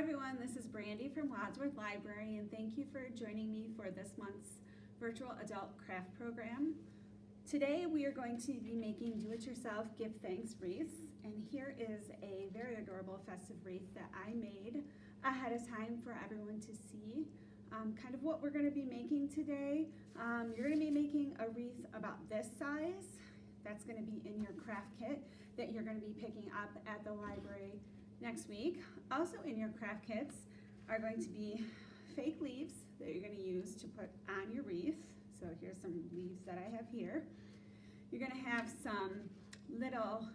everyone, this is Brandy from Wadsworth Library, and thank you for joining me for this month's virtual adult craft program. Today we are going to be making do-it-yourself give thanks wreaths, and here is a very adorable festive wreath that I made ahead of time for everyone to see. Kind of what we're going to be making today. You're going to be making a wreath about this size. That's going to be in your craft kit that you're going to be picking up at the library next week. Also in your craft kits are going to be fake leaves that you're going to use to put on your wreath. So here's some leaves that I have here. You're going to have some little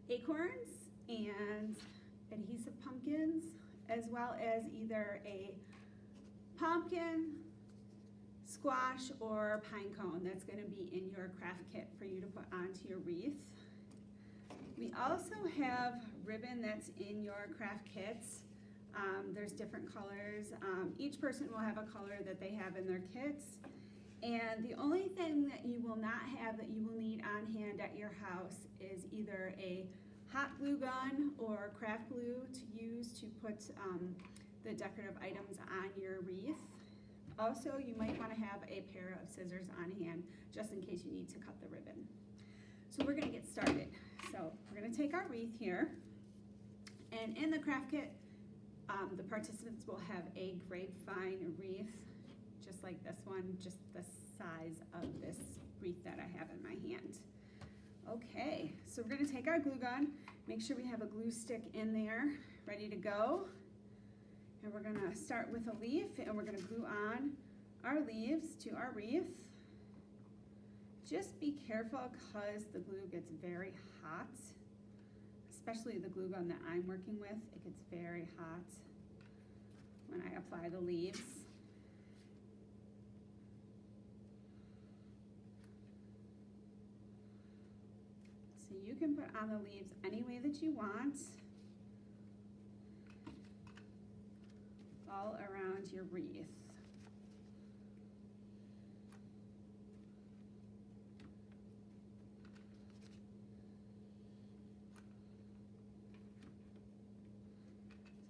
acorns and adhesive pumpkins, as well as either a pumpkin, squash, or pine cone that's going to be in your craft kit for you to put onto your wreath. We also have ribbon that's in your craft kits. There's different colors. Each person will have a color that they have in their kits. And the only thing that you will not have that you will need on hand at your house is either a hot glue gun or craft glue to use to put the decorative items on your wreath. Also, you might want to have a pair of scissors on hand just in case you need to cut the ribbon. So we're going to get started. So we're going to take our wreath here, and in the craft kit, the participants will have a grapevine wreath, just like this one, just the size of this wreath that I have in my hand. Okay, so we're going to take our glue gun, make sure we have a glue stick in there, ready to go. And we're going to start with a leaf, and we're going to glue on our leaves to our wreath. Just be careful because the glue gets very hot, especially the glue gun that I'm working with. It gets very hot when I apply the leaves. So you can put on the leaves any way that you want, all around your wreath.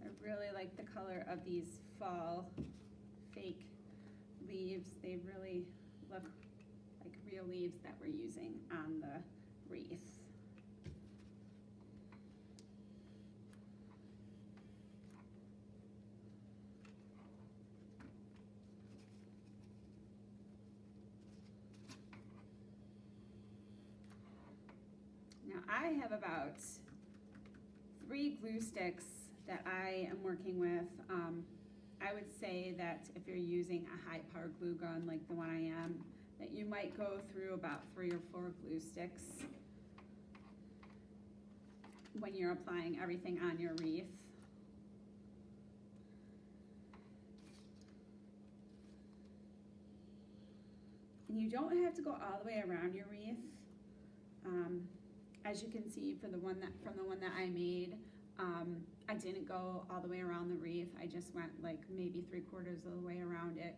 I really like the color of these fall fake leaves. They really look like real leaves that we're using on the wreath. Now I have about 3 glue sticks that I am working with. I would say that if you're using a high power glue gun like the one I am, that you might go through about 3 or 4 glue sticks when you're applying everything on your wreath. And you don't have to go all the way around your wreath. As you can see from the one that I made, I didn't go all the way around the wreath. I just went like maybe 3/4 of the way around it,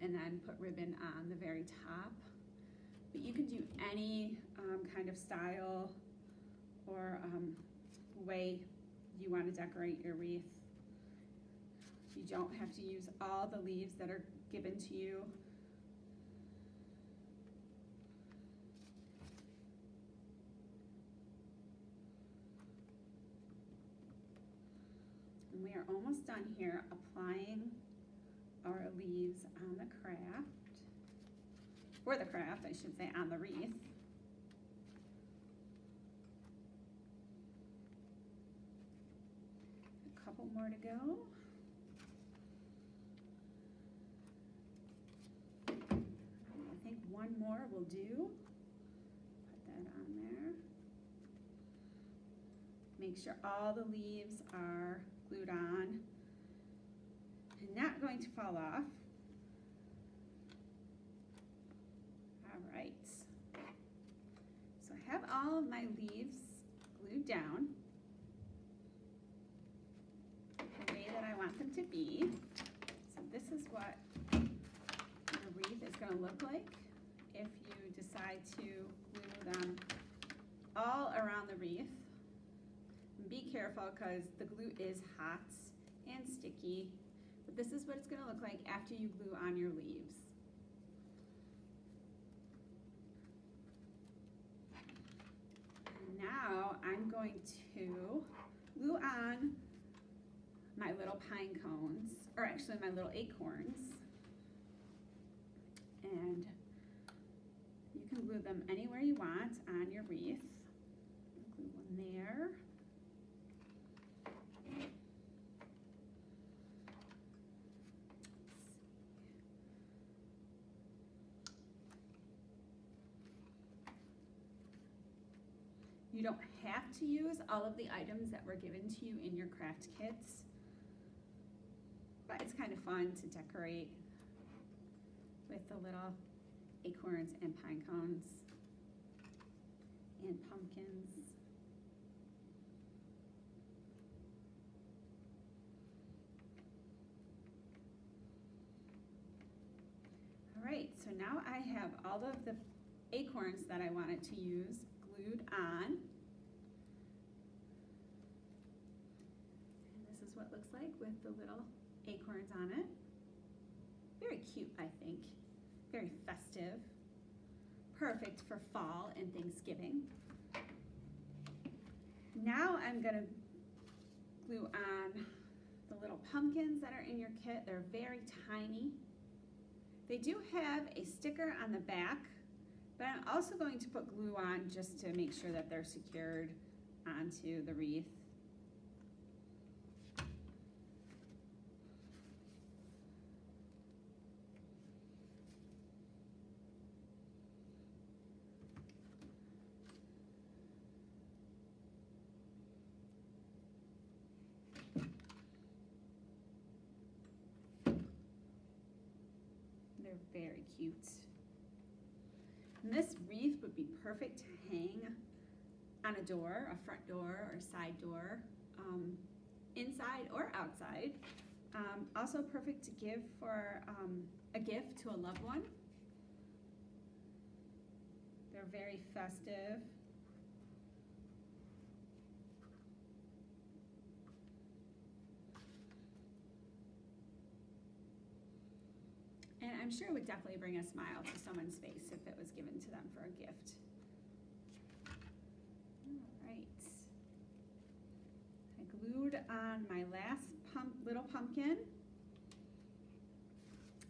and then put ribbon on the very top. But you can do any kind of style or way you want to decorate your wreath. You don't have to use all the leaves that are given to you. And we are almost done here applying our leaves on the craft, or the craft, I should say, on the wreath. A couple more to go. I think one more will do. Put that on there. Make sure all the leaves are glued on and not going to fall off. All right, so I have all of my leaves glued down the way that I want them to be. So this is what your wreath is going to look like if you decide to glue them all around the wreath. Be careful because the glue is hot and sticky, but this is what it's going to look like after you glue on your leaves. And now I'm going to glue on my little pine cones, or actually my little acorns. And you can glue them anywhere you want on your wreath. Glue one there. You don't have to use all of the items that were given to you in your craft kits, but it's kind of fun to decorate with the little acorns and pine cones and pumpkins. All right, so now I have all of the acorns that I wanted to use glued on. And this is what it looks like with the little acorns on it. Very cute, I think. Very festive. Perfect for fall and Thanksgiving. Now I'm going to glue on the little pumpkins that are in your kit. They're very tiny. They do have a sticker on the back, but I'm also going to put glue on just to make sure that they're secured onto the wreath. They're very cute. And this wreath would be perfect to hang on a door, a front door or a side door, inside or outside. Also perfect to give for a gift to a loved one. They're very festive. And I'm sure it would definitely bring a smile to someone's face if it was given to them for a gift. All right. I glued on my last little pumpkin.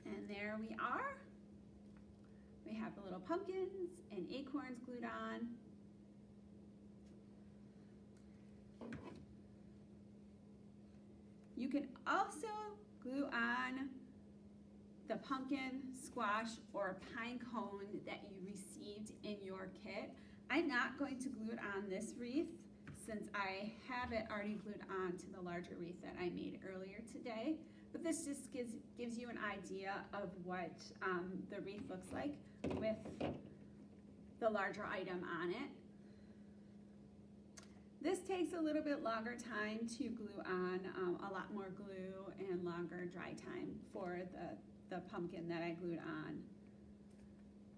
And there we are. We have the little pumpkins and acorns glued on. You can also glue on the pumpkin, squash, or pine cone that you received in your kit. I'm not going to glue it on this wreath since I have it already glued on to the larger wreath that I made earlier today. But this just gives you an idea of what the wreath looks like with the larger item on it. This takes a little bit longer time to glue on, a lot more glue and longer dry time for the pumpkin that I glued on.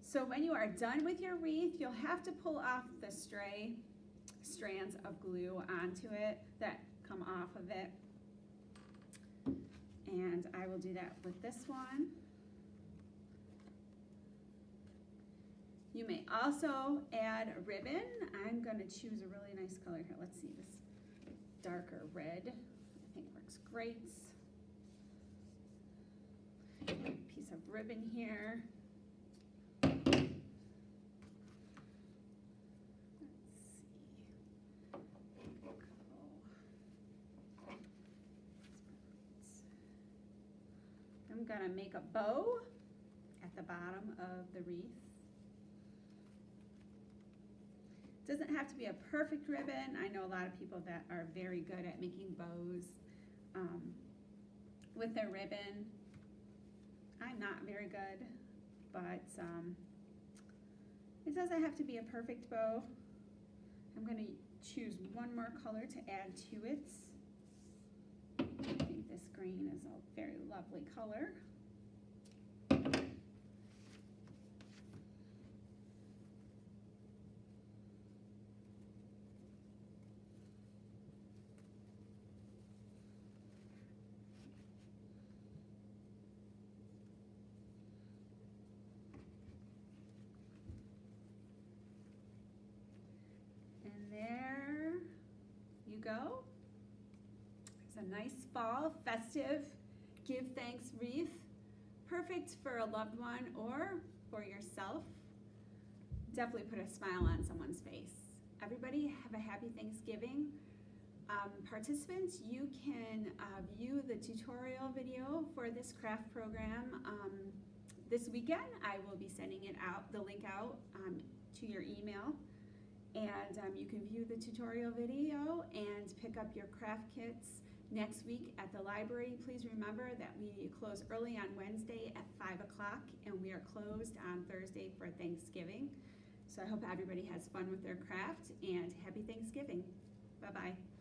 So when you are done with your wreath, you'll have to pull off the stray strands of glue onto it that come off of it. And I will do that with this one. You may also add a ribbon. I'm going to choose a really nice color here. Let's see, this darker red I think works great. Piece of ribbon here. Let's see. I'm gonna make a bow at the bottom of the wreath. Doesn't have to be a perfect ribbon. I know a lot of people that are very good at making bows with their ribbon. I'm not very good, but it doesn't have to be a perfect bow. I'm going to choose one more color to add to it. I think this green is a very lovely color. go. It's a nice fall, festive, give thanks wreath. Perfect for a loved one or for yourself. Definitely put a smile on someone's face. Everybody have a happy Thanksgiving. Participants, you can view the tutorial video for this craft program this weekend. I will be sending the link out to your email, and you can view the tutorial video and pick up your craft kits next week at the library. Please remember that we close early on Wednesday at 5 o'clock, and we are closed on Thursday for Thanksgiving. So I hope everybody has fun with their craft, and happy Thanksgiving. Bye-bye.